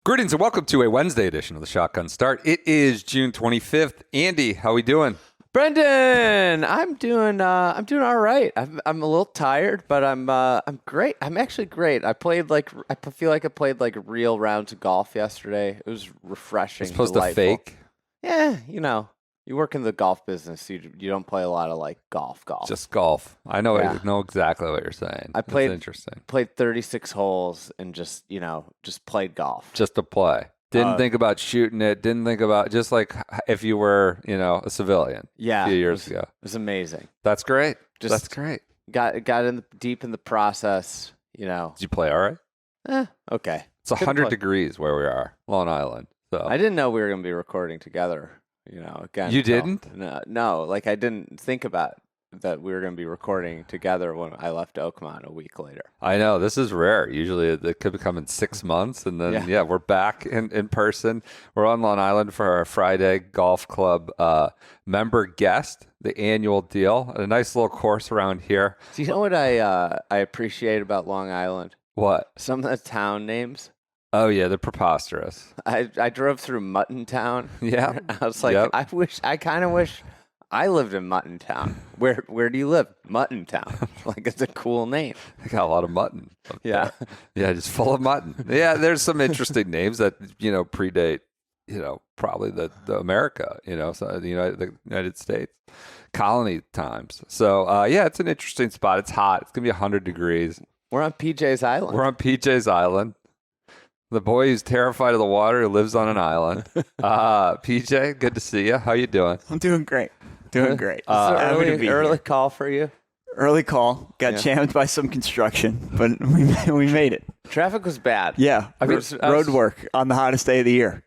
Greetings and welcome to a Wednesday edition of the Shotgun Start. It is June 25th. Andy, how we doing? Brendan, I'm doing all right. I'm a little tired, but I'm great. I'm actually great. I feel like I played like real rounds of golf yesterday. It was refreshing. You're supposed delightful. to fake? Yeah, you work in the golf business. You don't play a lot of like golf. Just golf. I know. Yeah. I know exactly what you're saying. I played. That's interesting. Played 36 holes and just played golf. Just to play. Didn't think about shooting it. Didn't think about just like if you were, a civilian. Yeah, a few years ago. It was amazing. That's great. Just That's great. Got in deep in the process. Did you play all right? Okay. It's 100 degrees where we are, Long Island. So I didn't know we were going to be recording together. Again. You didn't? No. Like I didn't think about that we were going to be recording together when I left Oakmont a week later. I know. This is rare. Usually it could come in 6 months. And then, we're back in person. We're on Long Island for our Friday Golf Club member guest, the annual deal. A nice little course around here. Do you know what I appreciate about Long Island? What? Some of the town names. Oh, yeah, they're preposterous. I drove through Mutton Town. Yeah. I was like, I kind of wish I lived in Mutton Town. Where do you live? Mutton Town. Like, it's a cool name. They got a lot of mutton. Yeah. Yeah, just full of mutton. Yeah, there's some interesting names that, predate, probably the America, so the United States colony times. So, it's an interesting spot. It's hot. It's going to be 100 degrees. We're on PJ's Island. We're on PJ's Island. The boy who's terrified of the water who lives on an island. PJ, good to see you. How you doing? I'm doing great. Doing great. Early call for you? Early call. Got jammed by some construction, but we made it. Traffic was bad. Yeah. Road work on the hottest day of the year.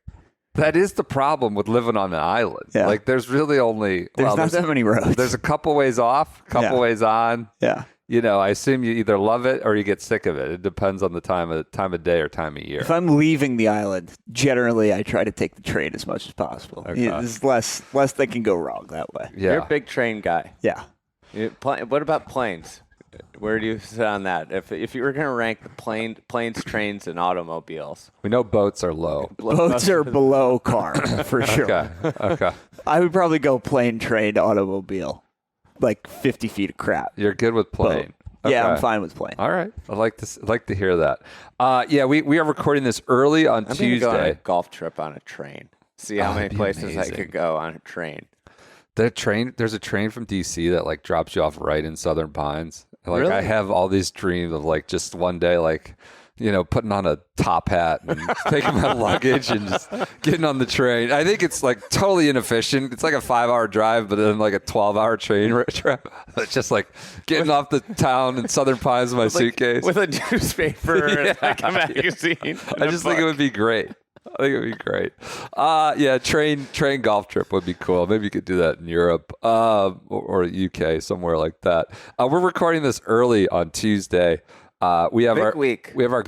That is the problem with living on an island. Yeah. Like, there's really only... There's not that many roads. There's a couple ways off, couple ways on. Yeah. I assume you either love it or you get sick of it. It depends on the time of day or time of year. If I'm leaving the island, generally I try to take the train as much as possible. Okay. There's less that can go wrong that way. Yeah. You're a big train guy. Yeah. What about planes? Where do you sit on that? If you were going to rank the planes, trains, and automobiles, We know boats are low. Boats are below car for sure. Okay. I would probably go plane, train, automobile. Like 50 feet of crap. You're good with plane. Yeah, Okay. I'm fine with plane. All right. I'd like to hear that. We are recording this early on I'm Tuesday. going to go on a golf trip on a train. See how many that'd be places I amazing. could go on a train. There's a train from DC that like drops you off right in Southern Pines. Like Really? I have all these dreams of like just one day like putting on a top hat and taking my luggage and just getting on the train. I think it's like totally inefficient. It's like a 5-hour drive, but then like a 12-hour train trip. It's just like getting off the town in Southern Pines with my suitcase. With a newspaper and like a magazine. I just think it would be great. I think it would be great. Train golf trip would be cool. Maybe you could do that in Europe or UK, somewhere like that. We're recording this early on Tuesday. We have Big week. We have our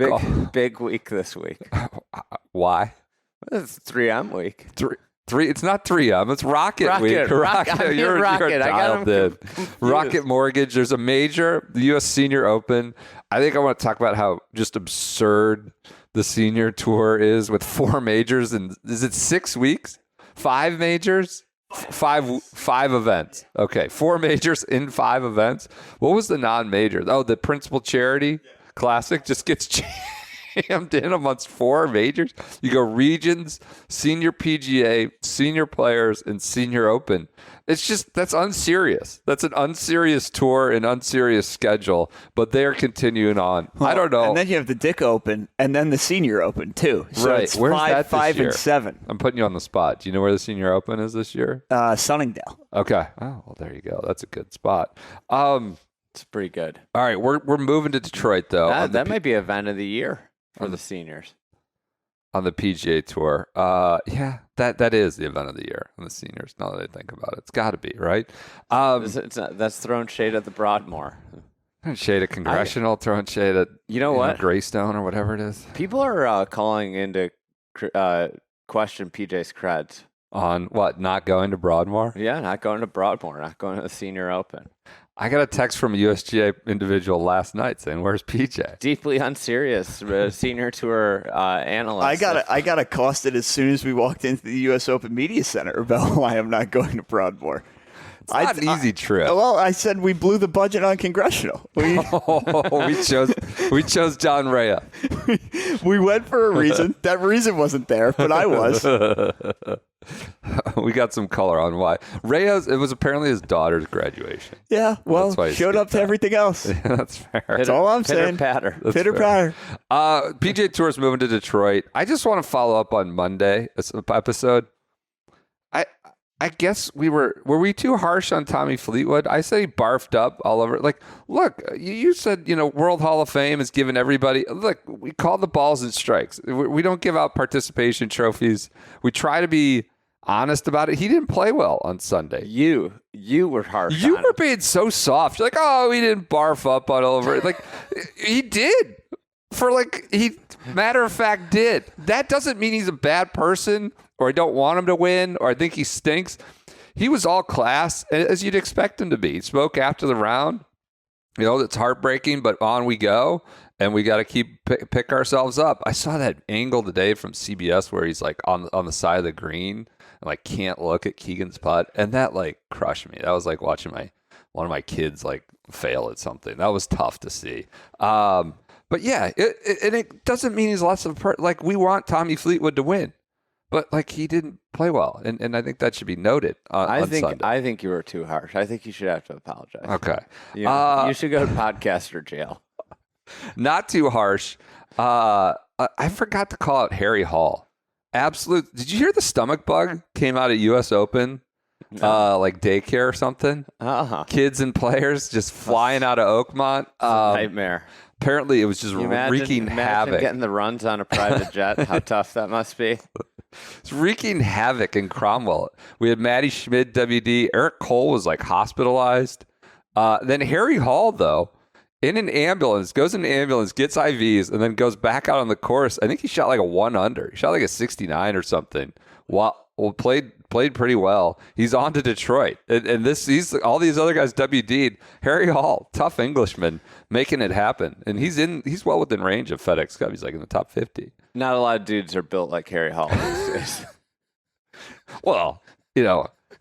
big week this week. Why? It's 3M week. Three. It's not 3M. It's Rocket Week. Rocket. You're Rocket. I got dialed in. confused. Rocket Mortgage. There's a major, the U.S. Senior Open. I think I want to talk about how just absurd the Senior Tour is with 4 majors. And is it 6 weeks? 5 majors? Five events. Okay, 4 majors in 5 events. What was the non-majors? Oh, the Principal Charity Classic just gets jammed in amongst 4 majors. You go regions, senior PGA, senior players, and senior open. That's unserious. That's an unserious tour and unserious schedule, but they're continuing on. Well, I don't know. And then you have the Dick Open and then the Senior Open too. So Right. it's Where's that this 5 year? and 7. I'm putting you on the spot. Do you know where the Senior Open is this year? Sunningdale. Okay. Oh, well, there you go. That's a good spot. It's pretty good. All right, we're moving to Detroit though. That might be event of the year for the seniors. On the PGA Tour. That is the event of the year on the seniors. Now that I think about it, it's got to be, right? That's throwing shade at the Broadmoor. Throwing shade at Congressional, throwing shade at what? Greystone or whatever it is. People are calling into question PJ's creds. On what? Not going to Broadmoor? Yeah, not going to Broadmoor, not going to the Senior Open. I got a text from a USGA individual last night saying, "Where's PJ?" Deeply unserious senior tour analyst. I got accosted as soon as we walked into the U.S. Open Media Center about why I'm not going to Broadmoor. It's not an easy trip. Well, I said we blew the budget on congressional. We chose John Rea. we went for a reason. That reason wasn't there, but I was. We got some color on why. Rea's, it was apparently his daughter's graduation. Yeah, well, That's why he showed up skipped to that. everything else. Yeah, that's fair. That's all I'm saying. Patter. That's Pitter fair. patter. PGA Tour's moving to Detroit. I just want to follow up on Monday episode. I guess were we too harsh on Tommy Fleetwood? I say he barfed up all over. Like, look, you said, World Hall of Fame is giving everybody. Look, we call the balls and strikes. We don't give out participation trophies. We try to be honest about it. He didn't play well on Sunday. You were harsh. You on were him. being so soft. You're like, oh, he didn't barf up on all over it. Like, he did. He matter of fact did. That doesn't mean he's a bad person or I don't want him to win or I think he stinks. He was all class, as you'd expect him to be. He spoke after the round. It's heartbreaking, but on we go, and we got to keep pick ourselves up. I saw that angle today from CBS where he's like on the side of the green and can't look at Keegan's putt, and that crushed me. That was like watching one of my kids fail at something. That was tough to see. But yeah, it doesn't mean he's less of a we want Tommy Fleetwood to win. But he didn't play well, and I think that should be noted. On Sunday. I think you were too harsh. I think you should have to apologize. Okay, You should go to podcaster jail. Not too harsh. I forgot to call out Harry Hall. Absolute. Did you hear the stomach bug came out at U.S. Open? No. Daycare or something. Kids and players just flying out of Oakmont. Nightmare. Apparently, it was just wreaking havoc. Getting the runs on a private jet. How tough that must be. It's wreaking havoc in Cromwell. We had Matty Schmid, WD. Eric Cole was hospitalized. Then Harry Hall, though, in an ambulance, goes in an ambulance, gets IVs, and then goes back out on the course. I think he shot a 1 under. He shot a 69 or something. Played pretty well. He's on to Detroit, and he's all these other guys WD'd. Harry Hall, tough Englishman, making it happen, and he's well within range of FedEx Cup. He's in the top 50. Not a lot of dudes are built like Harry Hall these days. Well,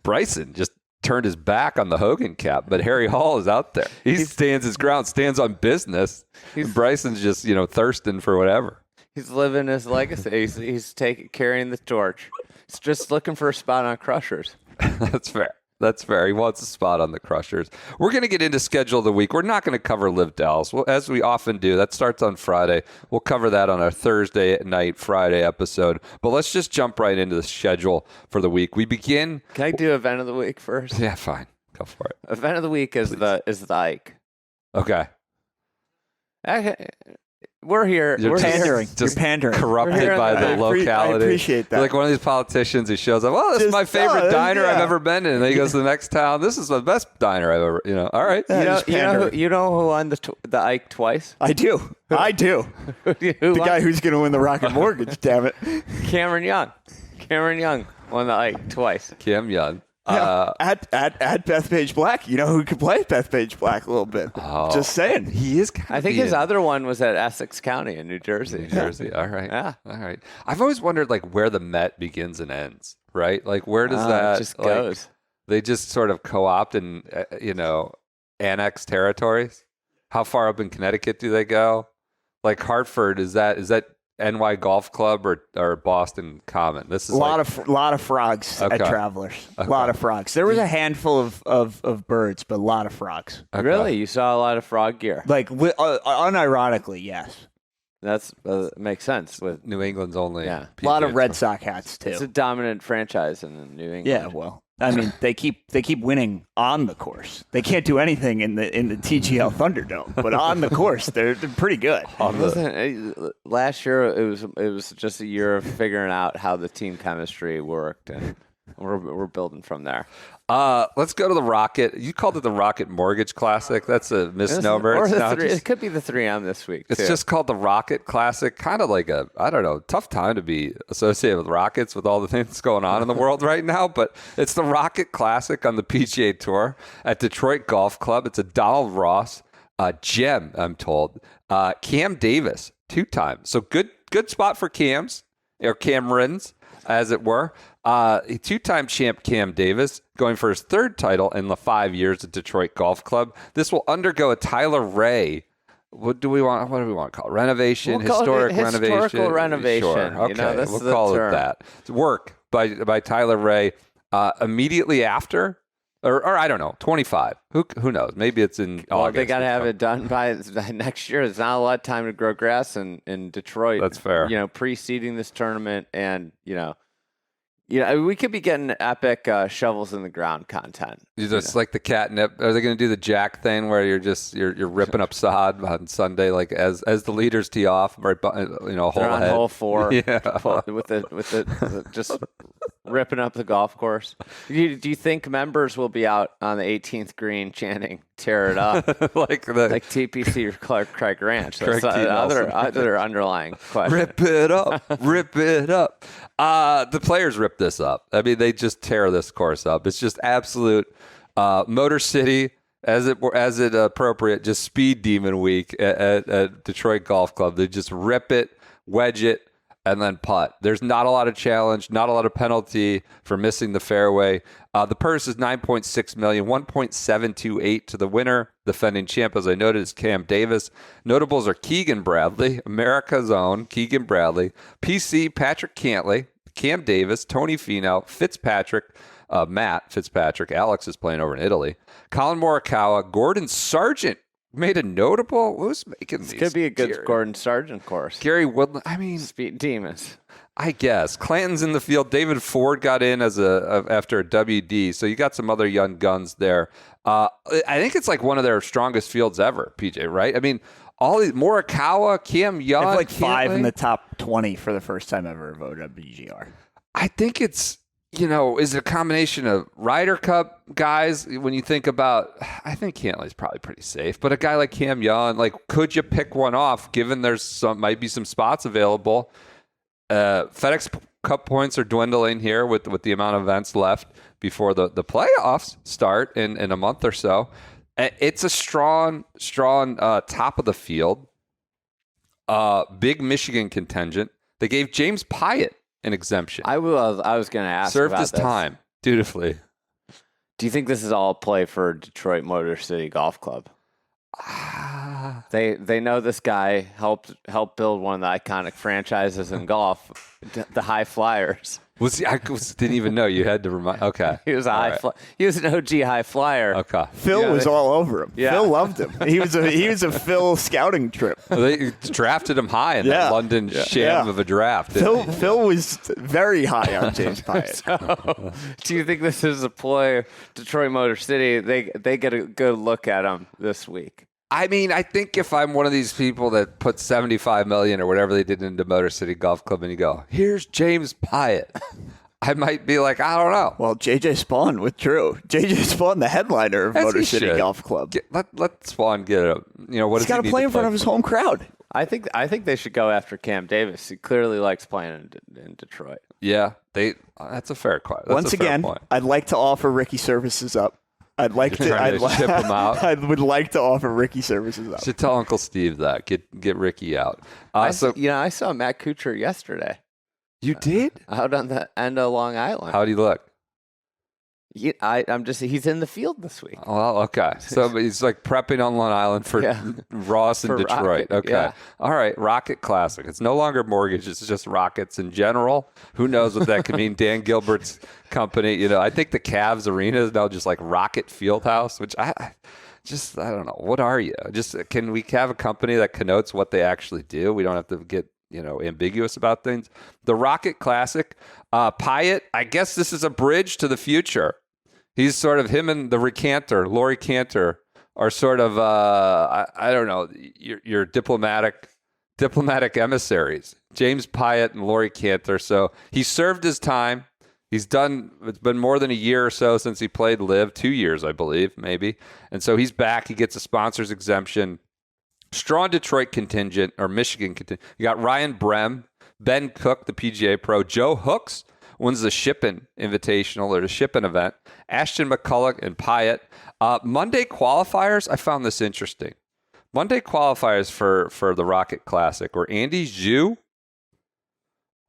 Bryson just turned his back on the Hogan cap, but Harry Hall is out there. He stands his ground, stands on business. And Bryson's just thirsting for whatever. He's living his legacy. He's carrying the torch. He's just looking for a spot on Crushers. That's fair. That's fair. He wants a spot on the Crushers. We're going to get into schedule of the week. We're not going to cover Live Dallas, as we often do. That starts on Friday. We'll cover that on our Thursday night, Friday episode. But let's just jump right into the schedule for the week. We begin. Can I do event of the week first? Yeah, fine. Go for it. Event of the week is the Ike. Okay. We're here. You're We're pandering. Here. You're pandering. Corrupted by the locality. I appreciate that. You're like one of these politicians who shows up, well, this is my favorite diner I've ever been in. And then he goes to the next town. This is the best diner I've ever, all right. You know who won the Ike twice? I do. The guy who's going to win the Rocket Mortgage, damn it. Cameron Young. Cameron Young won the Ike twice. Cam Young. Yeah, at Bethpage Black. You know who could play at Bethpage Black a little bit. Just saying. He is I think his other one was at Essex County in New Jersey. New Jersey. All right. Yeah. All right. I've always wondered where the Met begins and ends, right? Where does that it just goes? They just sort of co-opt and annex territories. How far up in Connecticut do they go? Hartford, is that NY Golf Club or Boston Common? This is a lot of frogs at Travelers. A lot of frogs. There was a handful of birds, but a lot of frogs. Okay. Really, you saw a lot of frog gear. Unironically, yes. That's makes sense with New England's only. Yeah, a lot of Red Sox hats too. It's a dominant franchise in New England. Yeah, well, I mean, they keep winning on the course. They can't do anything in the TGL Thunderdome, but on the course, they're pretty good. Last year, it was just a year of figuring out how the team chemistry worked, and We're building from there. Let's go to the Rocket. You called it the Rocket Mortgage Classic. That's a misnomer. Or It's it could be the 3M this week. It's too. just called the Rocket Classic. Kind of like I don't know, tough time to be associated with Rockets with all the things going on in the world right now. But it's the Rocket Classic on the PGA Tour at Detroit Golf Club. It's a Donald Ross gem, I'm told. Cam Davis, 2-time. So good spot for Cams, or Camerons, as it were. 2-time champ Cam Davis going for his 3rd title in the 5 years at Detroit Golf Club. This will undergo a Tyler Ray. What do we want to call it? Renovation, historical renovation. Sure. Okay, we'll call it that. It's work by Tyler Ray immediately after, or I don't know, 25. Who knows? Maybe it's in August. They got to have it done by next year. There's not a lot of time to grow grass in Detroit. That's fair. Preceding this tournament, and we could be getting epic shovels in the ground content. Just like the catnip. Are they going to do the jack thing where you're ripping up sod on Sunday, like as the leaders tee off, right? Hole on ahead. hole 4, Yeah. with the just ripping up the golf course. Do you think members will be out on the 18th green chanting "Tear it up" like TPC or Craig Ranch? Craig That's T. Nelson. other underlying question. Rip it up, rip it up. The players rip this up. I mean, they just tear this course up. It's just absolute Motor City, as it appropriate, just speed demon week at Detroit Golf Club. They just rip it, wedge it, and then putt. There's not a lot of challenge, not a lot of penalty for missing the fairway. The purse is $9.6 million, $1.728 to the winner. Defending champ, as I noted, is Cam Davis. Notables are Keegan Bradley, America's own Keegan Bradley, PC Patrick Cantlay, Cam Davis, Tony Finau, Matt Fitzpatrick. Alex is playing over in Italy. Colin Morikawa, Gordon Sargent made a notable. Who's making these? This could be a good Gordon Sargent course. Gary Woodland. I mean, Speed demons. I guess Clanton's in the field. David Ford got in after a WD, so you got some other young guns there. I think it's like one of their strongest fields ever, PJ. Right? I mean, all these Morikawa, Cam Young, I have like 5 in the top 20 for the first time ever voted at BGR. I think it's is it a combination of Ryder Cup guys? When you think about, I think Cantlay's probably pretty safe, but a guy like Cam Young, like, could you pick one off? Given there's might be some spots available. FedEx Cup points are dwindling here with the amount of events left before the playoffs start in a month or so. It's a strong top of the field. Big Michigan contingent. They gave James Pyatt an exemption. I was going to ask. Served about his this. time dutifully. Do you think this is all play for Detroit Motor City Golf Club? They know this guy helped build one of the iconic franchises in golf, the High Flyers. Was he? Didn't even know. You had to remind. Okay, He was he was an OG high flyer. Okay, Phil was all over him. Yeah. Phil loved him. He was a Phil scouting trip. they drafted him high in that London sham of a draft. Phil was very high on James Pyatt. So, do you think this is a ploy? Detroit Motor City, they get a good look at him this week. I mean, I think if I'm one of these people that put $75 million or whatever they did into Motor City Golf Club, and you go, "Here's James Pyatt," I might be like, I don't know. Well, JJ Spawn withdrew. JJ Spawn, the headliner of Motor City Golf Club. Let Spawn get it. What he's got to play in front of his home crowd. I think they should go after Cam Davis. He clearly likes playing in Detroit. Yeah, that's a fair question. Once again, I'd like to offer Ricky services up. I'd like to ship him out. I would like to offer Ricky services up. Should tell Uncle Steve that. Get Ricky out. I saw Matt Kuchar yesterday. You did? Out on the end of Long Island. How'd he look? He's in the field this week. Well, okay. So he's like prepping on Long Island for Ross in Detroit. Rocket, okay. yeah. All right. Rocket Classic. It's no longer mortgage. It's just Rockets in general. Who knows what that could mean? Dan Gilbert's company. I think the Cavs arena is now just like Rocket Fieldhouse, which I don't know. What are you? Can we have a company that connotes what they actually do? We don't have to get ambiguous about things. The Rocket Classic. Pyatt, I guess this is a bridge to the future. He's sort of, him and the recanter, Laurie Cantor, are sort of, I don't know, your diplomatic emissaries. James Pyatt and Laurie Cantor. So he served his time. It's been more than a year or so since he played Live, 2 years, I believe, maybe. And so he's back. He gets a sponsor's exemption. Strong Detroit contingent, or Michigan contingent. You got Ryan Brem, Ben Cook, the PGA Pro, Joe Hooks wins the Shippen Invitational or the Shippen event, Ashton McCulloch and Pyatt. Monday qualifiers, I found this interesting. Monday qualifiers for the Rocket Classic were Andy Zhu,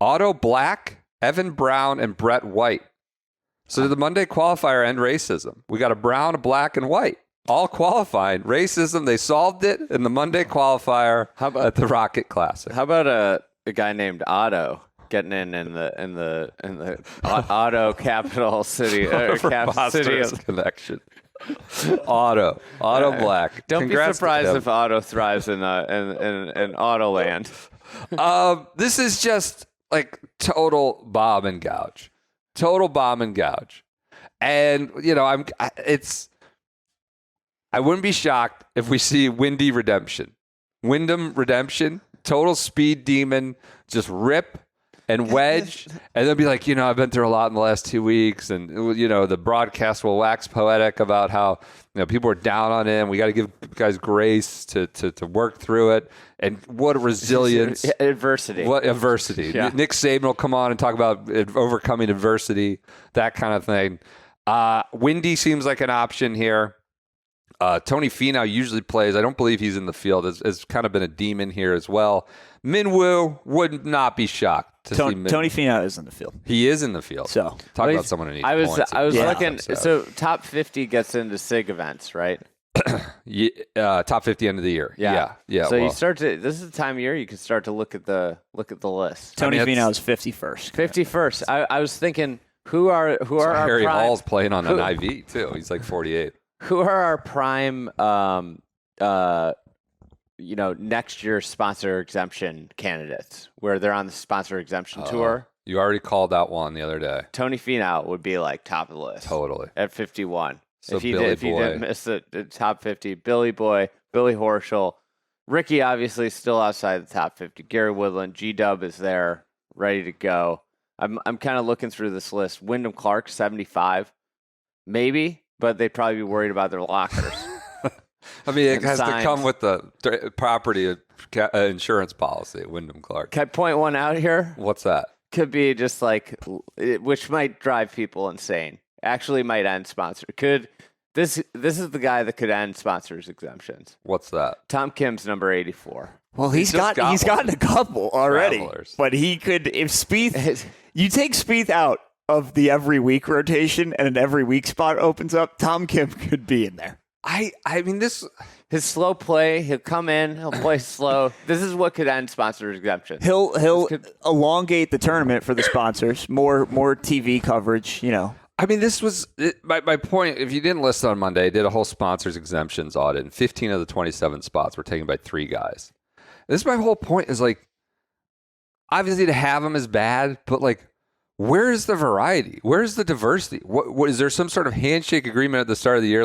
Otto Black, Evan Brown, and Brett White. So did the Monday qualifier end racism? We got a brown, a black, and white. All qualifying. Racism, they solved it in the Monday qualifier at the Rocket Classic. How about a guy named Otto getting in the Otto capital city city of connection? Otto Black. Don't Congrats be surprised if Otto thrives in Autoland. This is just like total bomb and gouge. And I wouldn't be shocked if we see Wyndham Redemption, total speed demon, just rip and wedge. And they'll be like, I've been through a lot in the last 2 weeks. And, the broadcast will wax poetic about how, people are down on him. We got to give guys grace to work through it. And what a resilience. Adversity. What adversity. Yeah. Nick Saban will come on and talk about overcoming adversity, that kind of thing. Windy seems like an option here. Tony Finau usually plays. I don't believe he's in the field. Has kind of been a demon here as well. Minwoo would not be shocked to see Tony Finau is in the field. He is in the field. So talk about someone who needs points. I was looking. So top 50 gets into SIG events, right? Top 50 end of the year. Yeah. So you start to. This is the time of year you can start to look at the list. Tony Finau is 51st. 51st. I was thinking who are our Harry prime, Hall's playing on an IV too. He's like 48. Who are our prime, next year sponsor exemption candidates where they're on the sponsor exemption tour? You already called out one the other day. Tony Finau would be like top of the list. Totally. At 51. So if he didn't miss the top 50, Billy Boy, Billy Horschel, Ricky obviously still outside the top 50. Gary Woodland, G-Dub is there, ready to go. I'm kind of looking through this list. Wyndham Clark, 75. Maybe. But they'd probably be worried about their lockers. I mean, it has signs. to come with the property insurance policy, Wyndham Clark. Can I point one out here? What's that? Could be just which might drive people insane. Actually might end sponsor. This is the guy that could end sponsors exemptions. What's that? Tom Kim's number 84. Well, he's gotten a couple already. Travelers. But he could, if Spieth, you take Spieth out of the every week rotation and an every week spot opens up, Tom Kim could be in there. I mean, his slow play, he'll come in, he'll play slow. This is what could end sponsors exemption. He'll elongate the tournament for the sponsors, more TV coverage, I mean, this was my point. If you didn't listen on Monday, I did a whole sponsors exemptions audit, and 15 of the 27 spots were taken by 3 guys. This is my whole point is obviously to have them is bad, but where's the variety? Where's the diversity? What is there some sort of handshake agreement at the start of the year?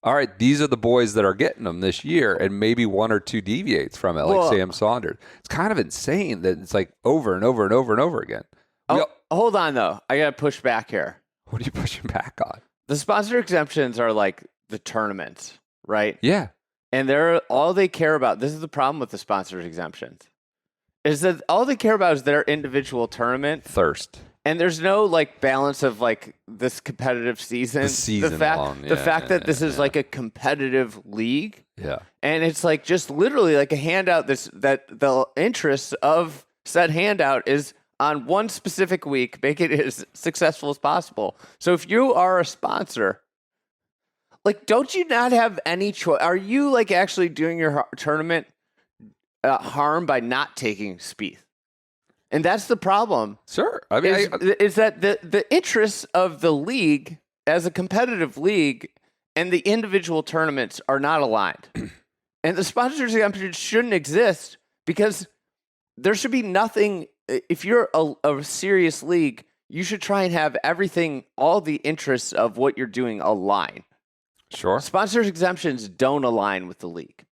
All right, these are the boys that are getting them this year, and maybe 1 or 2 deviates from it, like Sam Saunders. It's kind of insane that it's over and over and over and over again. Hold on, though. I got to push back here. What are you pushing back on? The sponsor exemptions are like the tournaments, right? Yeah. And all they care about, this is the problem with the sponsor exemptions, is that all they care about is their individual tournament. Thirst. And there's no balance of this competitive season. The fact that this is a competitive league. Yeah. And it's just literally a handout that the interest of said handout is on one specific week, make it as successful as possible. So if you are a sponsor, don't you not have any choice? Are you actually doing your tournament harm by not taking Spieth? And that's the problem. Sure. I mean, is that the interests of the league as a competitive league and the individual tournaments are not aligned. And the sponsors exemption shouldn't exist because there should be nothing. If you're a serious league, you should try and have everything, all the interests of what you're doing align. Sure. Sponsors exemptions don't align with the league.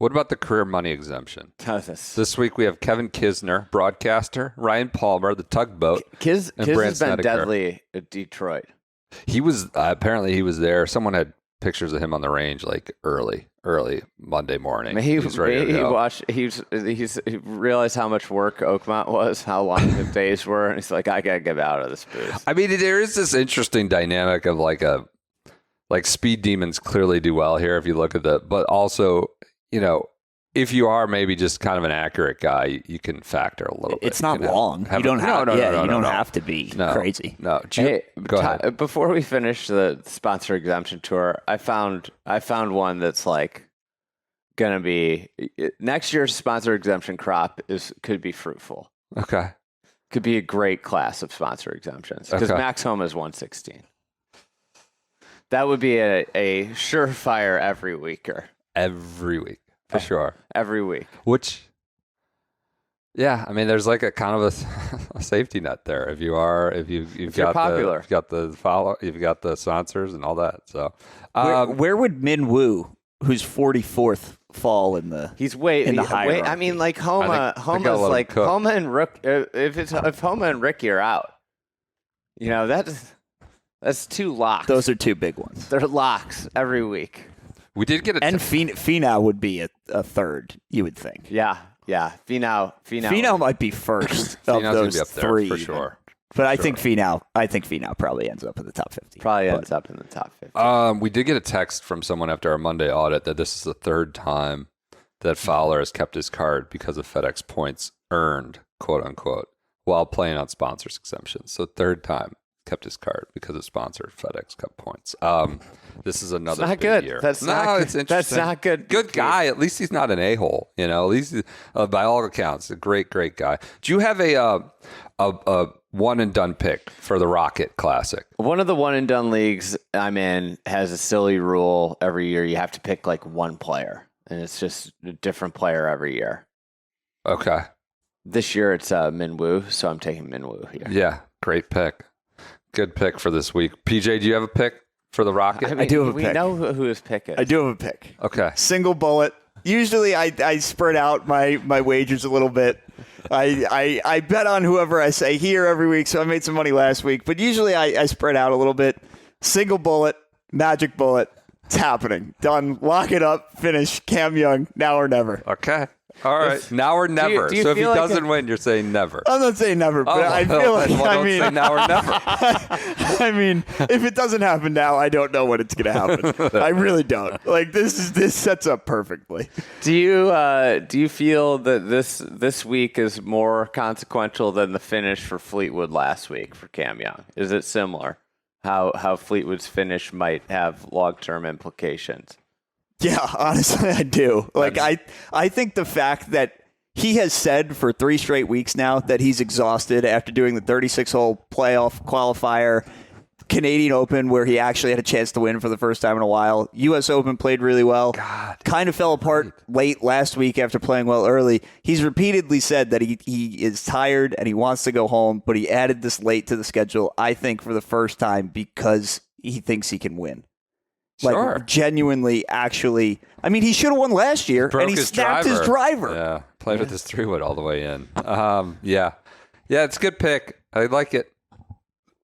What about the career money exemption? This This week we have Kevin Kisner, broadcaster, Ryan Palmer, the tugboat, Kiz and has Brandt been Snedeker. deadly at Detroit. He was apparently he was there. Someone had pictures of him on the range like early Monday morning. He was ready to go. watched. He realized how much work Oakmont was, how long the days were, and he's like, I gotta get out of this booth. I mean, there is this interesting dynamic of like speed demons clearly do well here if you look at but also, if you are maybe just kind of an accurate guy, you can factor a little bit. It's not long. You don't have. You don't have to be crazy. No, go ahead. Before we finish the sponsor exemption tour, I found one that's like gonna be next year's sponsor exemption crop could be fruitful. Okay, could be a great class of sponsor exemptions because Okay. max home is 116. That would be a surefire every weeker. every week for sure. Every week. Which, yeah, I mean, there's like a kind of a safety net there. If you've got popular. you've got the follow, you've got the sponsors and all that. So, Where would Min Woo, who's 44th, fall in the? He's in the hierarchy? I mean, like I think I Homa's gotta let him like cook. Homa and Rook. If Homa and Ricky are out, that's two locks. Those are two big ones. They're locks every week. we did get a And Finau would be a third, you would think. Yeah. Finau might be first of Finau's gonna those be up there three, for sure. But I think Finau probably ends up in the top 50. Probably ends up in the top 50. We did get a text from someone after our Monday audit that this is the third time that Fowler has kept his card because of FedEx points earned, quote unquote, while playing on sponsors exemptions. So third time kept his card because of sponsored FedEx Cup points. This is another It's not big good. year. That's no, not it's good. interesting. That's not good. Good guy. At least he's not an a-hole. At least by all accounts, a great guy. Do you have a one and done pick for the Rocket Classic? One of the one and done leagues I'm in has a silly rule every year. You have to pick like one player, and it's just a different player every year. Okay. This year it's Min Woo, so I'm taking Min Woo here. Yeah, great pick. Good pick for this week. PJ, do you have a pick for the Rocket? I do have a we pick. know who his pick is. I do have a pick. Okay. Single bullet. Usually I spread out my wagers a little bit. I bet on whoever I say here every week, so I made some money last week. But usually I spread out a little bit. Single bullet, magic bullet. It's happening. Done. Lock it up. Finish. Cam Young. Now or never. Okay. All right. Now or never. do you So if he feel like doesn't win, you're saying never. I'm not saying never, but I feel like don't say now or never. I mean, if it doesn't happen now, I don't know when it's going to happen. I really don't. Like this sets up perfectly. Do you feel that this week is more consequential than the finish for Fleetwood last week for Cam Young? Is it similar? How Fleetwood's finish might have long-term implications? Yeah, honestly, I do. Like, I think the fact that he has said for 3 straight weeks now that he's exhausted after doing the 36-hole playoff qualifier, Canadian Open, where he actually had a chance to win for the first time in a while. U.S. Open played really well. Kind of fell apart late last week after playing well early. He's repeatedly said that he is tired and he wants to go home, but he added this late to the schedule, I think, for the first time because he thinks he can win. Sure. Like, genuinely, actually. I mean, he should have won last year, and he snapped his driver. Yeah, played with his 3-wood all the way in. Yeah, it's a good pick. I like it.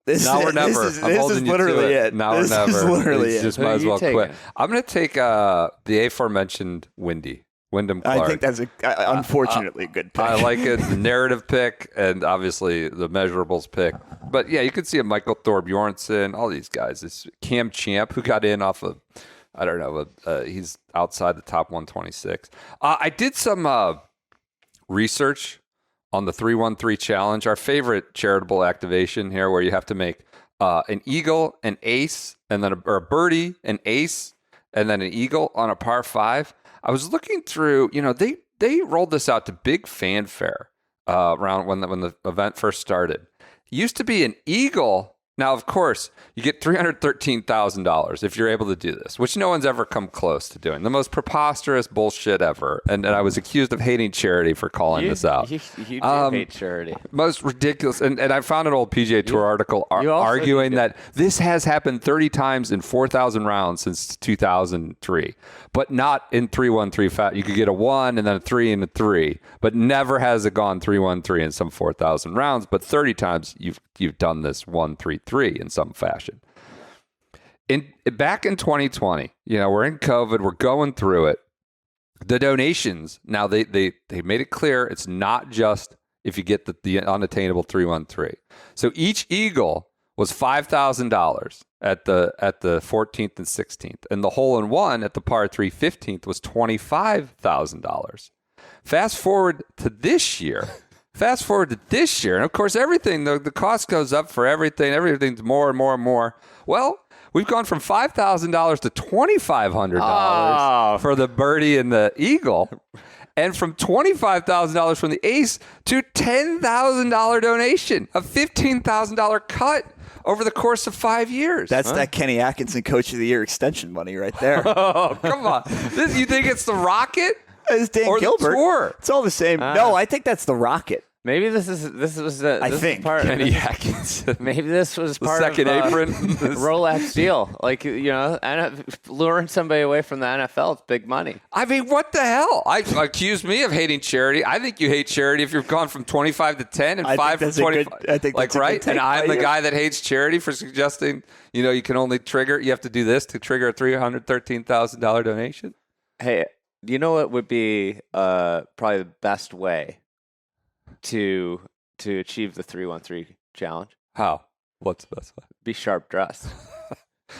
Now or never. I'm holding you literally to it. Now or This never. is literally You it. just Who might are as you well quit. taking? I'm going to take the aforementioned Wyndham Clark. I think that's unfortunately a good pick. I like it. The narrative pick and obviously the measurables pick. But yeah, you could see a Michael Thorbjornsen, all these guys. It's Cam Champ, who got in off of, I don't know, he's outside the top 126. I did some research on the 3-1-3 challenge, our favorite charitable activation here, where you have to make an eagle, an ace, and then a birdie, an ace, and then an eagle on a par 5. I was looking through, they rolled this out to big fanfare around when the event first started. It used to be an eagle. Now, of course, you get $313,000 if you're able to do this, which no one's ever come close to doing. The most preposterous bullshit ever. And I was accused of hating charity for calling this out. You do hate charity. Most ridiculous. And I found an old PGA Tour article arguing that this has happened 30 times in 4,000 rounds since 2003, but not in 3-1-3. You could get a 1 and then a 3 and a 3, but never has it gone 3-1-3 in some 4,000 rounds. But 30 times you've done this 1-3-3 in some fashion. Back in 2020, we're in COVID, we're going through it. The donations, now they made it clear it's not just if you get the unattainable 3-1-3. So each eagle was $5,000 at the 14th and 16th, and the hole in one at the par 3 15th was $25,000. Fast forward to this year, and of course everything, the cost goes up for everything. Everything's more and more and more. Well, we've gone from $5,000 to $2,500 for the birdie and the eagle, and from $25,000 from the ace to $10,000 donation, a $15,000 cut over the course of 5 years. That's that Kenny Atkinson Coach of the Year extension money right there. Oh, come on. You think it's the Rocket? It's Dan or Gilbert. The Tour? It's all the same. No, I think that's the Rocket. Maybe this was I think part Kenny Atkinson. Maybe this was part the second of apron. Rolex deal. Like, luring somebody away from the NFL, it's big money. I mean, what the hell? Accuse me of hating charity. I think you hate charity if you've gone from 25 to 10 and 5 from 25. I think like, that's right? And I'm the guy that hates charity for suggesting, you can only you have to do this to trigger a $313,000 donation. Hey, you know what would be probably the best way to achieve the 3-1-3 challenge? How? What's the best way? Be sharp dressed.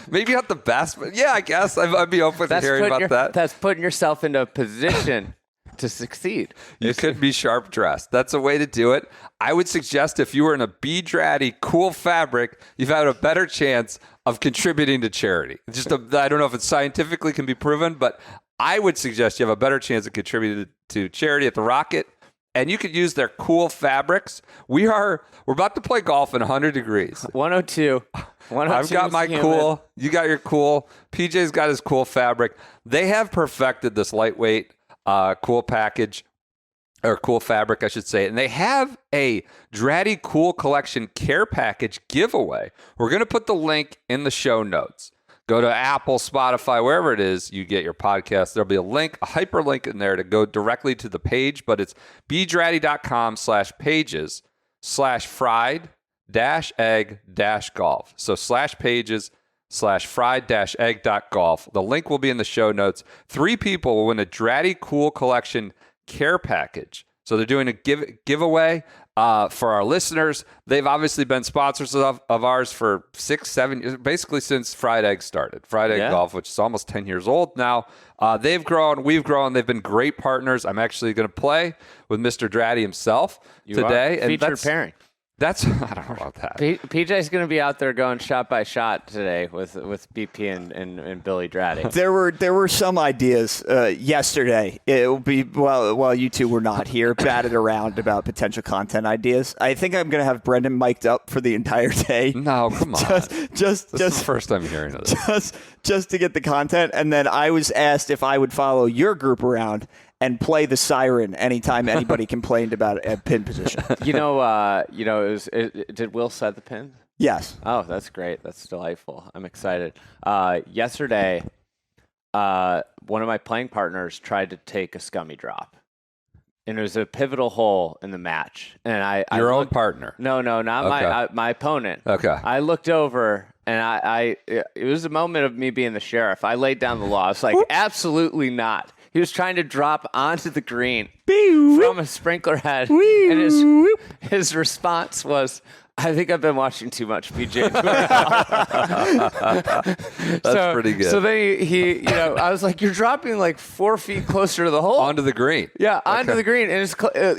Maybe not the best, but yeah, I guess I'd be open to hearing about that. That's putting yourself into a position to succeed. You could be sharp dressed. That's a way to do it. I would suggest if you were in a bead-ratty, cool fabric, you've had a better chance of contributing to charity. I don't know if it scientifically can be proven, but I would suggest you have a better chance of contributing to charity at the Rocket. And you could use their cool fabrics. We're about to play golf in 100 degrees. 102. I've got my cool. You got your cool. PJ's got his cool fabric. They have perfected this lightweight cool package, or cool fabric, I should say. And they have a Dratty Cool Collection care package giveaway. We're going to put the link in the show notes. Go to Apple, Spotify, wherever it is you get your podcast. There'll be a link, a hyperlink in there to go directly to the page, but it's bdratty.com/pages/fried-egg-golf. So /pages/fried-egg.golf. The link will be in the show notes. 3 people will win a Dratty Cool Collection care package. So they're doing a giveaway for our listeners. They've obviously been sponsors of ours for 6-7 years, basically since Fried Egg started. Fried Egg Golf, which is almost 10 years old now. They've grown, we've grown. They've been great partners. I'm actually going to play with Mr. Dratty himself today. And featured pairing. I don't know about that. PJ's going to be out there going shot by shot today with BP and Billy Dratty. There were some ideas yesterday. It will be while you two were not here, batted around about potential content ideas. I think I'm going to have Brendan mic'd up for the entire day. No, come on. Just the first time hearing of this. Just to get the content, and then I was asked if I would follow your group around and play the siren anytime anybody complained about a pin position. Did Will set the pins? Yes. Oh, that's great. That's delightful. I'm excited. Yesterday, one of my playing partners tried to take a scummy drop. And it was a pivotal hole in the match. And Your own partner? No, not my opponent. Okay. I looked over, and it was a moment of me being the sheriff. I laid down the law. I was like, absolutely not. He was trying to drop onto the green from a sprinkler head, and his response was, I think I've been watching too much PGA Tour. That's pretty good. So then he I was like, you're dropping like 4 feet closer to the hole. Onto the green. Yeah, onto the green. And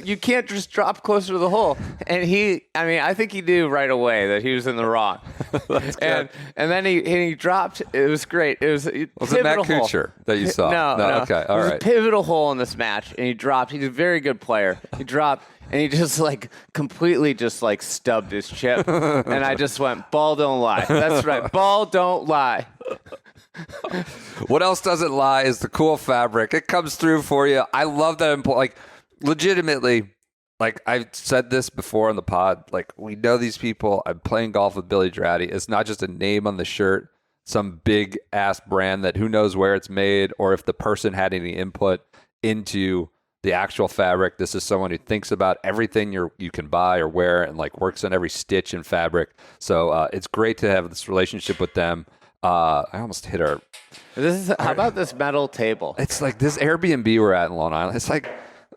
you can't just drop closer to the hole. And I think he knew right away that he was in the wrong. That's good. And then he dropped. It was great. It was it Matt Kuchar that you saw? No. Okay, all right. It was a pivotal hole in this match, and he dropped. He's a very good player. He dropped. and he just like completely just like stubbed his chip, and I just went, "Ball don't lie." That's right, ball don't lie. What else doesn't lie is the cool fabric. It comes through for you. I love that. Like, legitimately, like I've said this before on the pod, like we know these people. I'm playing golf with Billy Dratty. It's not just a name on the shirt, some big ass brand that who knows where it's made or if the person had any input into the actual fabric. This is someone who thinks about everything you can buy or wear and like works on every stitch in fabric. So it's great to have this relationship with them. I almost hit our. How about this metal table? It's like this Airbnb we're at in Long Island. It's like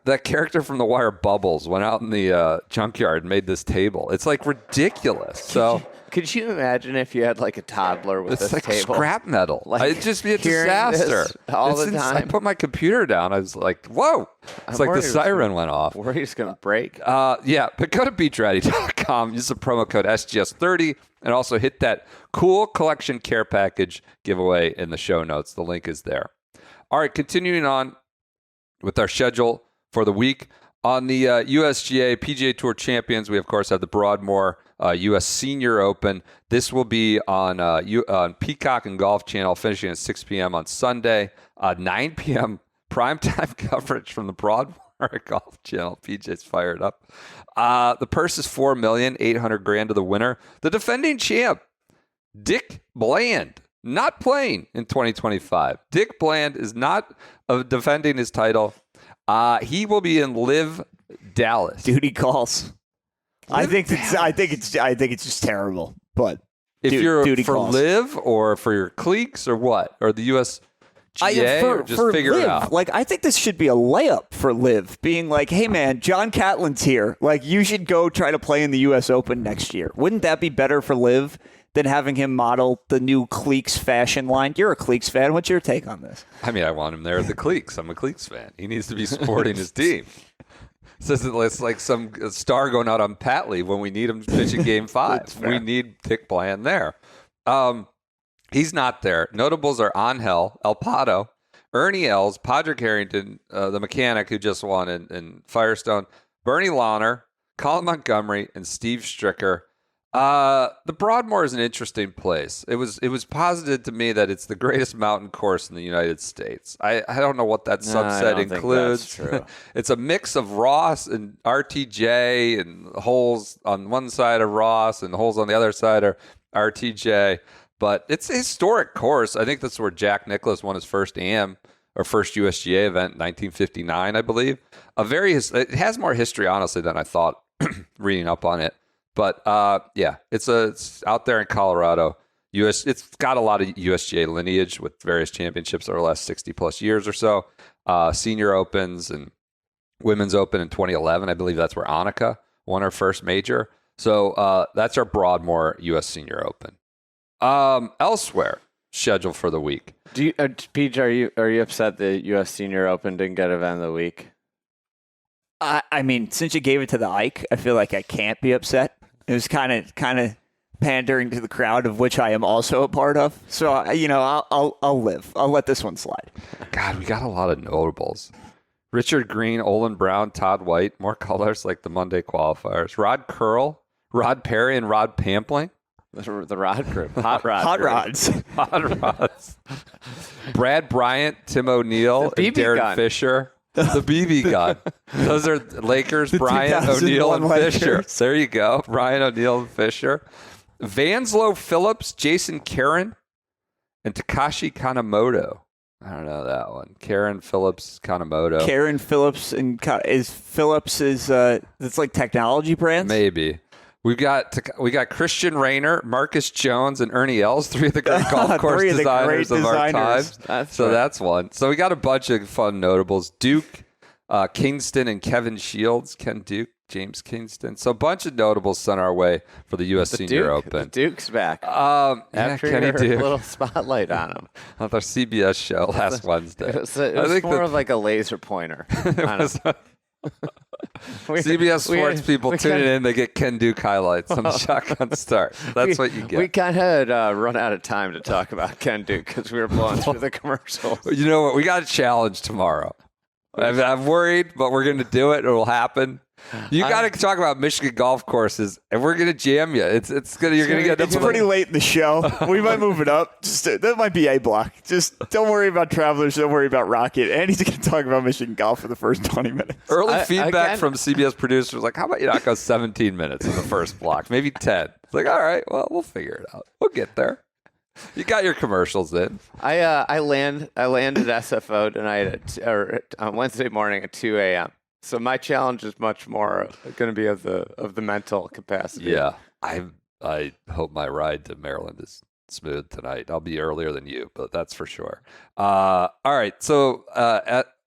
that character from The Wire, Bubbles, went out in the junkyard and made this table. It's like ridiculous. So could you imagine if you had like a toddler with this like table? Scrap metal. Like, It'd just be a hearing disaster this all the time. I put my computer down. I was like, whoa. It's like the siren went off. We're just going to break. Yeah, but go to beatready.com. Use the promo code SGS30 and also hit that cool collection care package giveaway in the show notes. The link is there. All right, continuing on with our schedule for the week. On the USGA PGA Tour Champions, we, of course, have the Broadmoor U.S. Senior Open. This will be on Peacock and Golf Channel, finishing at 6 p.m. on Sunday. 9 p.m. primetime coverage from the Broadmoor Golf Channel. PJ's fired up. The purse is $4,800,000 to the winner. The defending champ, Dick Bland, not playing in 2025. Dick Bland is not defending his title. He will be in Live Dallas. Duty calls. I think it's just terrible. But if you're duty for calls. Live or for your cliques or what, or the USGA, or just figure Liv, it out. Like, I think this should be a layup for Liv, being like, hey man, John Catlin's here. Like, you should go try to play in the U.S. Open next year. Wouldn't that be better for Liv than having him model the new Cleeks fashion line? You're a Cleeks fan. What's your take on this? I mean, I want him there at the Cleeks. I'm a Cleeks fan. He needs to be supporting his team. Says it's like some star going out on Pat Lee when we need him pitching Game 5. We need Dick Bland there. He's not there. Notables are Angel, El Pato, Ernie Els, Padraig Harrington, the mechanic who just won in Firestone, Bernie Launer, Colin Montgomery, and Steve Stricker. The Broadmoor is an interesting place. It was posited to me that it's the greatest mountain course in the United States. I don't know what that subset includes. It's a mix of Ross and RTJ and holes on one side of Ross and holes on the other side of RTJ. But it's a historic course. I think that's where Jack Nicklaus won his first AM or first USGA event in 1959, I believe. It has more history, honestly, than I thought reading up on it. But yeah, it's out there in Colorado. It's got a lot of USGA lineage with various championships over the last 60 plus years or so. Senior Opens and Women's Open in 2011. I believe that's where Annika won her first major. So that's our Broadmoor U.S. Senior Open. Elsewhere, scheduled for the week. Peach, are you upset the U.S. Senior Open didn't get event of the week? I mean, since you gave it to the Ike, I feel like I can't be upset. It was kind of pandering to the crowd, of which I am also a part of. So I'll live. I'll let this one slide. God, we got a lot of notables. Richard Green, Olin Brown, Todd White. More colors like the Monday qualifiers. Rod Curl, Rod Perry, and Rod Pampling. The Rod group. Hot rods. Hot rods. Brad Bryant, Tim O'Neill, and Darren gun. Fisher. The BB gun. Those are Lakers, Bryant, O'Neill, and Fisher. There you go. Bryant, O'Neill, and Fisher. Vanslow Phillips, Jason Karen, and Takashi Kanemoto. I don't know that one. Karen Phillips, Kanemoto. Karen Phillips it's like technology brands? Maybe. We got Christian Rayner, Marcus Jones, and Ernie Els, three of the great golf course designers of our time. That's one. So we got a bunch of fun notables. Duke, Kingston, and Kevin Shields. Ken Duke, James Kingston. So a bunch of notables sent our way for the U.S. Senior Open. The Duke's back. After Kenny Duke. A little spotlight on him. On our CBS show last Wednesday. It was more of like a laser pointer. CBS Sports people tuning in, they get Ken Duke highlights on the shotgun start. That's what you get. We kind of had run out of time to talk about Ken Duke because we were blowing through the commercials. You know what? We got a challenge tomorrow. I'm worried, but we're going to do it. It will happen. You got to talk about Michigan golf courses, and we're going to jam you. You're going to get. It's pretty late in the show. We might move it up. That might be A block. Just don't worry about Travelers. Don't worry about Rocket. And he's going to talk about Michigan golf for the first 20 minutes. Early feedback from CBS producers like, how about you not go 17 minutes in the first block, maybe 10? It's like, all right, well, we'll figure it out. We'll get there. You got your commercials in. I landed SFO tonight on Wednesday morning at 2 a.m. So my challenge is much more going to be of the mental capacity. Yeah, I hope my ride to Maryland is smooth tonight. I'll be earlier than you, but that's for sure. All right, so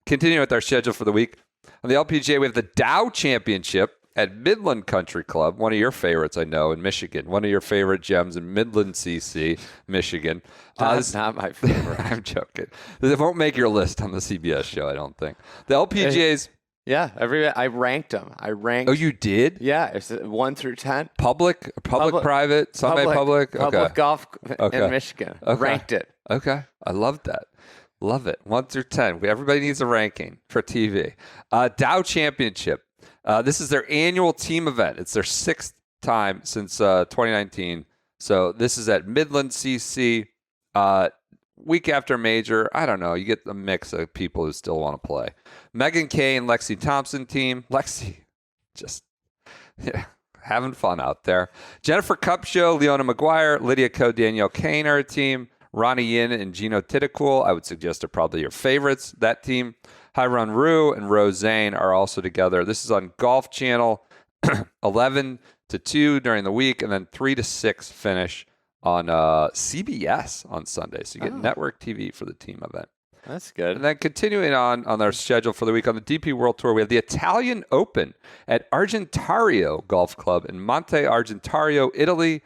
continuing with our schedule for the week. On the LPGA, we have the Dow Championship at Midland Country Club, one of your favorites, I know, in Michigan. One of your favorite gems in Midland, CC, Michigan. That's not my favorite. I'm joking. It won't make your list on the CBS show, I don't think. The LPGA's... Yeah, I ranked them. Oh, you did? Yeah, it's 1 through 10. Public, private, semi-public? Public golf in Michigan. Okay. Ranked it. Okay. I love that. Love it. 1 through 10. Everybody needs a ranking for TV. Dow Championship. This is their annual team event. It's their 6th time since 2019. So this is at Midland CC. Week after major, I don't know. You get a mix of people who still want to play. Megan Kay and Lexi Thompson team. Lexi, just having fun out there. Jennifer Kupcho, Leona McGuire, Lydia Ko, Danielle Kane are a team. Ronnie Yin and Gino Titicul, I would suggest, are probably your favorites. That team. Hyron Rue and Rose Zane are also together. This is on Golf Channel, 11 to 2 during the week, and then 3 to 6 finish on CBS on Sunday. So you get network TV for the team event. That's good. And then continuing on our schedule for the week on the DP World Tour, we have the Italian Open at Argentario Golf Club in Monte Argentario, Italy.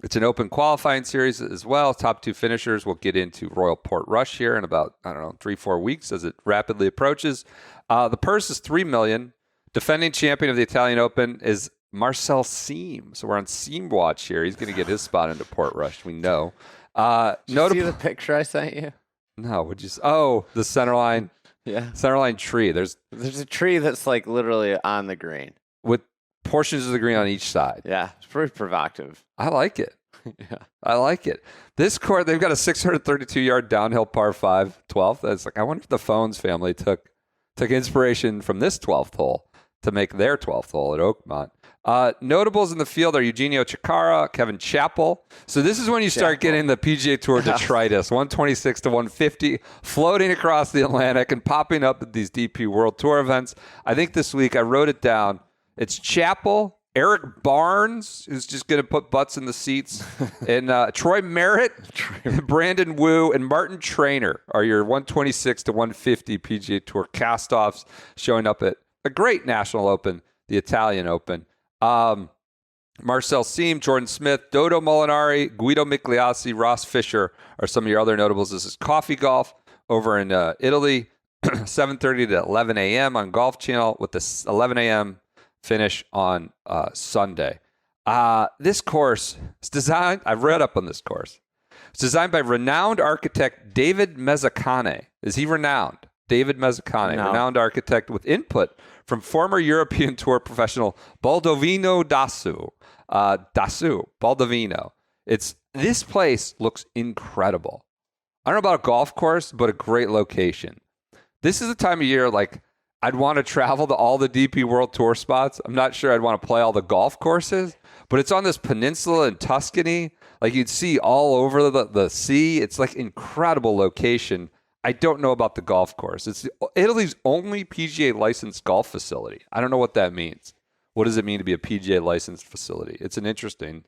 It's an open qualifying series as well. Top 2 finishers will get into Royal Port Rush here in about, 3-4 weeks as it rapidly approaches. The purse is $3 million. Defending champion of the Italian Open is Marcel Seam. So we're on Seam watch here. He's going to get his spot into Port Rush. We know. Did you see the picture I sent you? No, would you? Oh, the centerline. Yeah, centerline tree. There's a tree that's like literally on the green with portions of the green on each side. Yeah, it's pretty provocative. I like it. Yeah, I like it. This course, they've got a 632-yard downhill par 5 12th. That's like, I wonder if the Phones family took inspiration from this 12th hole to make their 12th hole at Oakmont. Notables in the field are Eugenio Chicara, Kevin Chappell. So this is when you start getting the PGA Tour detritus, 126 to 150, floating across the Atlantic and popping up at these DP World Tour events. I think this week, I wrote it down. It's Chappell, Eric Barnes, who's just going to put butts in the seats, and Troy Merritt, Brandon Wu, and Martin Traynor are your 126 to 150 PGA Tour cast-offs showing up at a great national open, the Italian Open. Marcel Seam, Jordan Smith, Dodo Molinari, Guido Migliazzi, Ross Fisher are some of your other notables. This is Coffee Golf over in Italy, 7:30 to 11 a.m. on Golf Channel with the 11 a.m. finish on Sunday. This course is designed, I've read up on this course. It's designed by renowned architect David Mezzacane. Is he renowned? David Mezzacane, renowned architect with input from former European Tour professional Baldovino Dasu. Baldovino. This place looks incredible. I don't know about a golf course, but a great location. This is the time of year, like, I'd want to travel to all the DP World Tour spots. I'm not sure I'd want to play all the golf courses, but it's on this peninsula in Tuscany. Like, you'd see all over the sea. It's like incredible location. I don't know about the golf course. It's Italy's only PGA licensed golf facility. I don't know what that means. What does it mean to be a PGA licensed facility? It's an interesting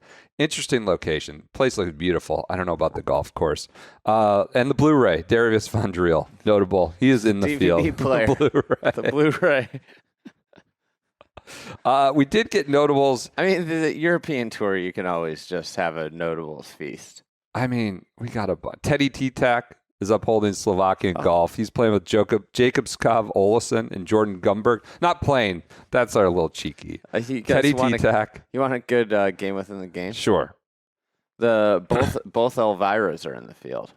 location. Place looks beautiful. I don't know about the golf course. And the Blu-ray, Darius Van Driel, notable. He is in the field. DVD player. The Blu-ray. We did get notables. I mean, the European Tour, you can always just have a notables feast. I mean, we got a bunch. Teddy T-Tac is upholding Slovakian golf. He's playing with Jacob Skov Olesen and Jordan Gumberg. Not playing. That's our little cheeky. Teddy T-Tac. You want a good game within the game? Sure. Both Elviras are in the field.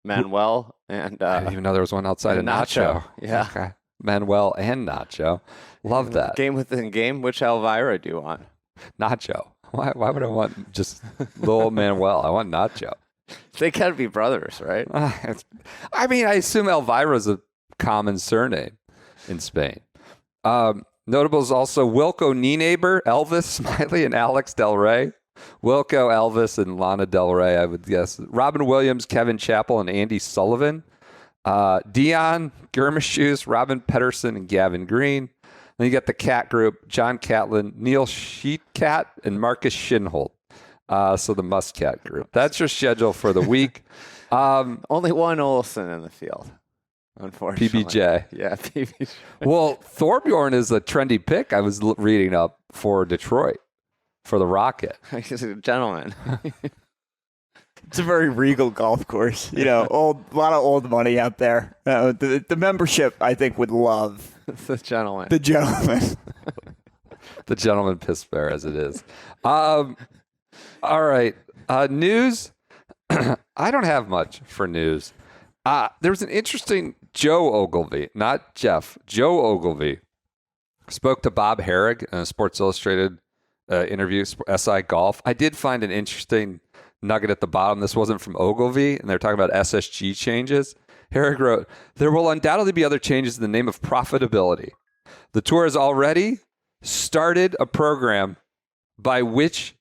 Manuel And I didn't even know there was one outside of and Nacho. Yeah. Okay. Manuel and Nacho. Love that. Game within game. Which Elvira do you want? Nacho. Why would I want just little Manuel? I want Nacho. They gotta be brothers, right? I mean, I assume Elvira's a common surname in Spain. Notables also Wilco Nienaber, Elvis Smiley, and Alex Del Rey. Wilco, Elvis, and Lana Del Rey, I would guess. Robin Williams, Kevin Chappell, and Andy Sullivan. Dion Germashus, Robin Pedersen, and Gavin Green. Then you got the cat group, John Catlin, Neil Sheetcat, and Marcus Shinholt. So the Muscat group. That's your schedule for the week. Only one Olsen in the field, unfortunately. PBJ. Yeah, PBJ. Well, Thorbjorn is a trendy pick I was reading up for Detroit, for the Rocket. He's a gentleman. It's a very regal golf course. You know, a lot of old money out there. The membership, I think, would love The gentleman. the gentleman. The gentleman piss bear as it is. All right. News. I don't have much for news. There was an interesting Joe Ogilvie, not Jeff. Joe Ogilvie spoke to Bob Herrig in a Sports Illustrated interview, SI Golf. I did find an interesting nugget at the bottom. This wasn't from Ogilvie, and they're talking about SSG changes. Herrig wrote, "There will undoubtedly be other changes in the name of profitability. The tour has already started a program by which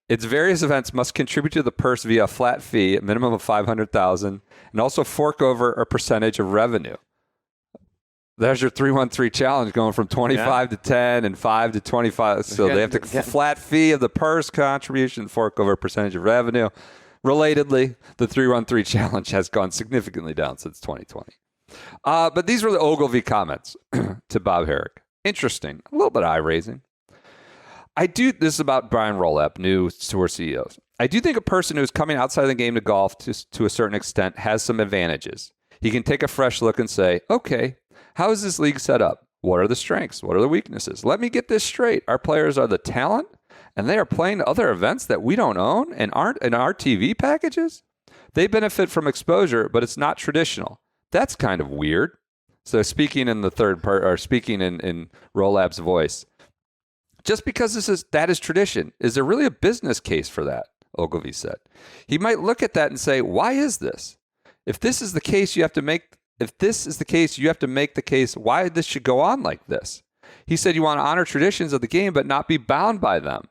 its various events must contribute to the purse via a flat fee, a minimum of $500,000, and also fork over a percentage of revenue." There's your 3-1-3 challenge going from 25 to 10 and 5 to 25. So they have to flat fee of the purse contribution, fork over a percentage of revenue. Relatedly, the 3-1-3 challenge has gone significantly down since 2020. But these were the Ogilvie comments to Bob Herrig. Interesting, a little bit eye-raising. This is about Brian Rolap, new tour CEOs. I do think a person who's coming outside the game to golf to a certain extent has some advantages. He can take a fresh look and say, okay, how is this league set up? What are the strengths? What are the weaknesses? Let me get this straight. Our players are the talent, and they are playing other events that we don't own and aren't in our TV packages? They benefit from exposure, but it's not traditional. That's kind of weird. So speaking in the third part, or speaking in Rolap's voice, just because that is tradition, is there really a business case for that? Ogilvie said. He might look at that and say, why is this? If this is the case, you have to make the case why this should go on like this. He said you want to honor traditions of the game, but not be bound by them.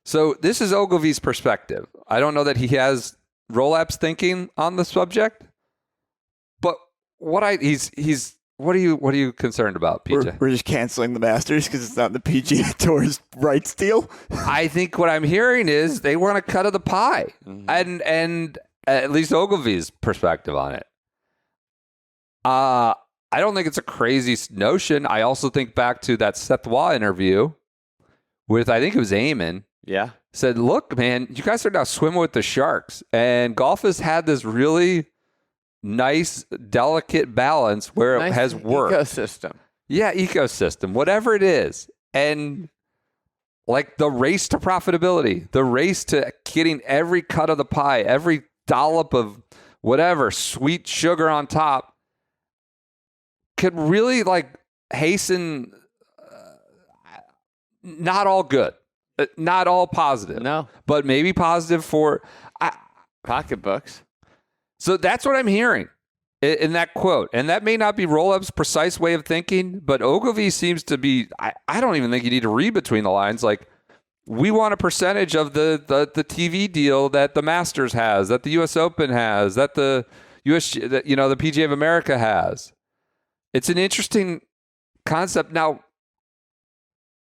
So this is Ogilvie's perspective. I don't know that he has Rolap's thinking on the subject, but what are you concerned about, PJ? We're just canceling the Masters because it's not the PGA Tour's rights deal. I think what I'm hearing is they want a cut of the pie, and at least Ogilvie's perspective on it. I don't think it's a crazy notion. I also think back to that Seth Waugh interview with, I think it was Eamon. Yeah. Said, look, man, you guys are now swimming with the sharks. And golf has had this really nice, delicate balance where it has worked. Ecosystem. Yeah, ecosystem, whatever it is. And like the race to profitability, the race to getting every cut of the pie, every dollop of whatever, sweet sugar on top, could really like hasten, not all good, not all positive. No. But maybe positive for pocketbooks. So that's what I'm hearing in that quote. And that may not be Rolap's precise way of thinking, but Ogilvie seems to be, I don't even think you need to read between the lines. Like, we want a percentage of the TV deal that the Masters has, that the U.S. Open has, that the the PGA of America has. It's an interesting concept. Now,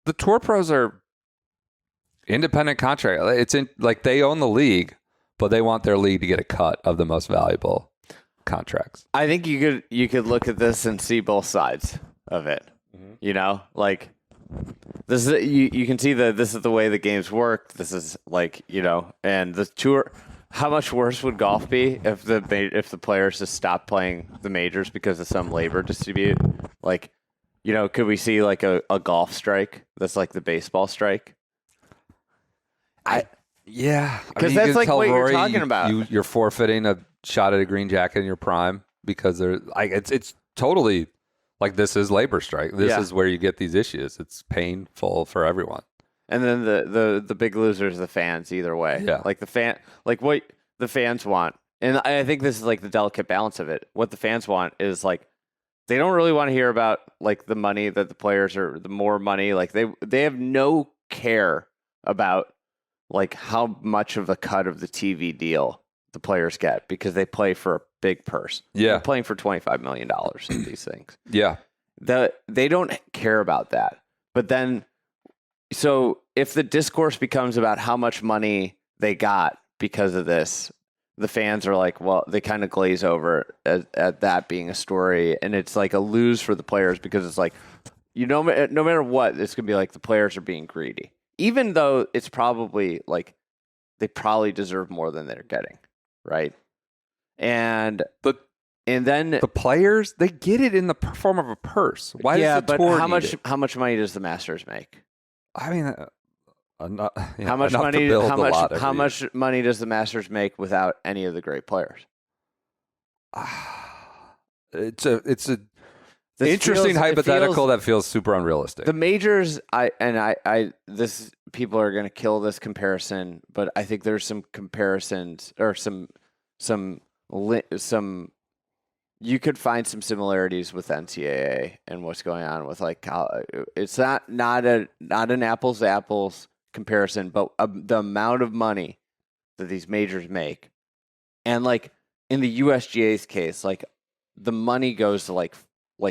the Tour Pros are independent contract. It's like they own the league, but they want their league to get a cut of the most valuable contracts. I think you could look at this and see both sides of it. Mm-hmm. You know, like this is you can see that this is the way the games work. This is like, you know, and the tour. How much worse would golf be if the players just stopped playing the majors because of some labor dispute? Like, you know, could we see like a golf strike that's like the baseball strike? Yeah, because that's like what you're talking about. You're forfeiting a shot at a green jacket in your prime because they're like it's totally like this is labor strike. This is where you get these issues. It's painful for everyone. And then the big losers, the fans, either way. Yeah. Like what the fans want. And I think this is like the delicate balance of it. What the fans want is like, they don't really want to hear about like the money that the players are, the more money. Like they have no care about like how much of a cut of the TV deal the players get because they play for a big purse. Yeah. They're playing for $25 million in these things. Yeah. They don't care about that. But then, so if the discourse becomes about how much money they got because of this, the fans are like, well, they kind of glaze over at that being a story. And it's like a lose for the players because it's like, no matter what, it's going to be like the players are being greedy. Even though it's probably like they probably deserve more than they're getting, right? And then the players, they get it in the form of a purse. Why does the tour need it? How much money does the Masters make? I mean, how much money does the Masters make without any of the great players? It's a interesting hypothetical that feels super unrealistic. The majors, this people are going to kill this comparison, but I think there's some comparisons or some you could find some similarities with NCAA and what's going on with like it's not an apples to apples comparison, but the amount of money that these majors make, and like in the USGA's case, like the money goes to like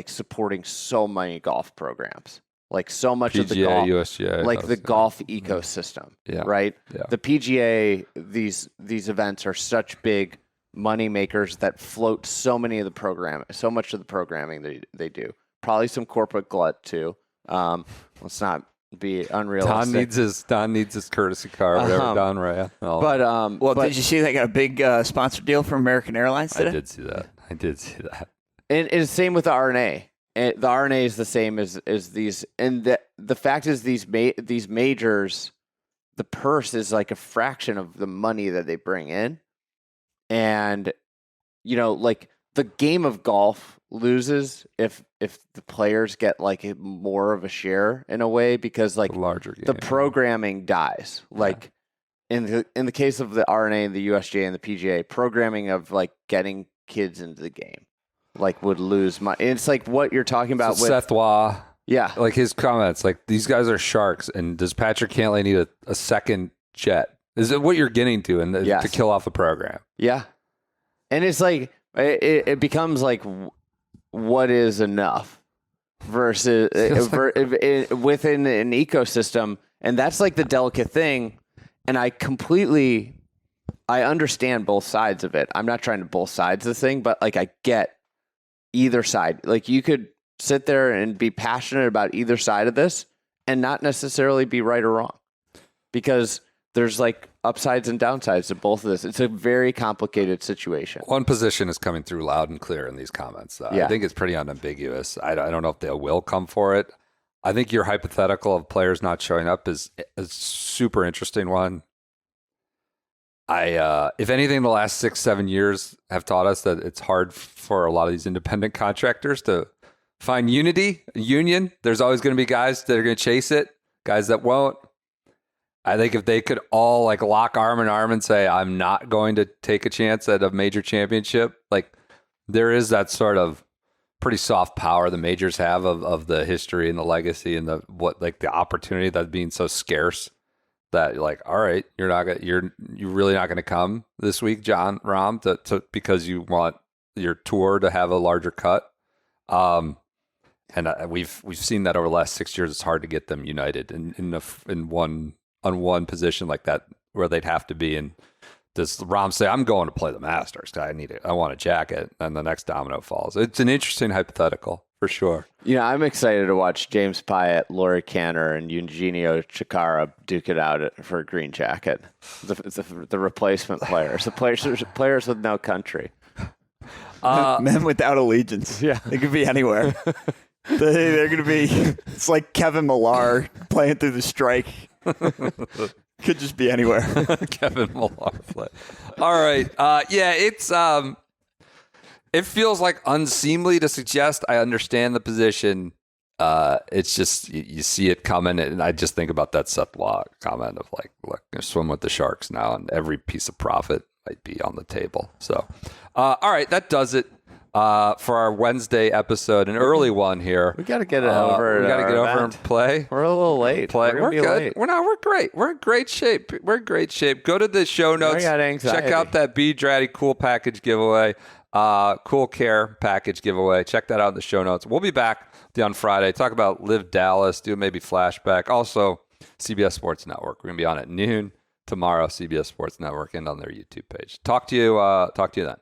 supporting so many golf programs, like so much PGA, of the golf, USGA, like the golf ecosystem, right? Yeah. The PGA, these events are such big money makers that float so much of the programming they do. Probably some corporate glut too. Let's not be unrealistic. Don needs his courtesy car, whatever. Don Ray. But did you see they got a big sponsor deal from American Airlines today? I did see that. And it's the same with the RNA. And the RNA is the same as these. And the fact is these majors, the purse is like a fraction of the money that they bring in. And, like the game of golf loses if the players get like more of a share in a way, because like larger game, the programming dies. Like in the case of the RNA and the USGA and the PGA, programming of like getting kids into the game like would lose money. It's like what you're talking about with Seth Waugh. Yeah. Like his comments, like these guys are sharks, and does Patrick Cantlay need a second jet? Is it what you're getting to to kill off the program? Yeah. And it's like, it becomes like, what is enough versus within an ecosystem. And that's like the delicate thing. And I understand both sides of it. I'm not trying to both sides of the thing, but like I get either side. Like you could sit there and be passionate about either side of this and not necessarily be right or wrong, because there's like upsides and downsides to both of this. It's a very complicated situation. One position is coming through loud and clear in these comments. I think it's pretty unambiguous. I don't know if they will come for it. I think your hypothetical of players not showing up is a super interesting one. If anything, the last 6-7 years have taught us that it's hard for a lot of these independent contractors to find union. There's always going to be guys that are going to chase it, guys that won't. I think if they could all like lock arm in arm and say, I'm not going to take a chance at a major championship, like there is that sort of pretty soft power the majors have of the history and the legacy and the opportunity that's being so scarce that you're like, all right, you're really not gonna come this week, John Rahm, to because you want your tour to have a larger cut. And we've seen that over the last 6 years. It's hard to get them united in one position like that where they'd have to be. And does Rahm say, I'm going to play the Masters, I want a jacket, and the next domino falls? It's an interesting hypothetical for sure. I'm excited to watch James Pyatt, Laurie Canner, and Eugenio Chikara duke it out for a green jacket. The replacement players, the players with no country. Men without allegiance. Yeah. They could be anywhere. They're going to be, it's like Kevin Millar playing through the strike. Could just be anywhere. Kevin Millar play. All right. Yeah, it feels like unseemly to suggest. I understand the position. It's just you see it coming, and I just think about that Seth Law comment of like, look, swim with the sharks now, and every piece of profit might be on the table. So, all right, that does it for our Wednesday episode, an early one here. We got to get it over. We got to get over event. and play. We're a little late. We're good. Late. We're great. We're in great shape. We're in great shape. Go to the show notes. I got anxiety. Check out that B Dratty cool package giveaway. Cool care package giveaway. Check that out in the show notes. We'll be back on Friday. Talk about Live Dallas. Do maybe flashback. Also, CBS Sports Network. We're gonna be on at noon tomorrow. CBS Sports Network and on their YouTube page. Talk to you then.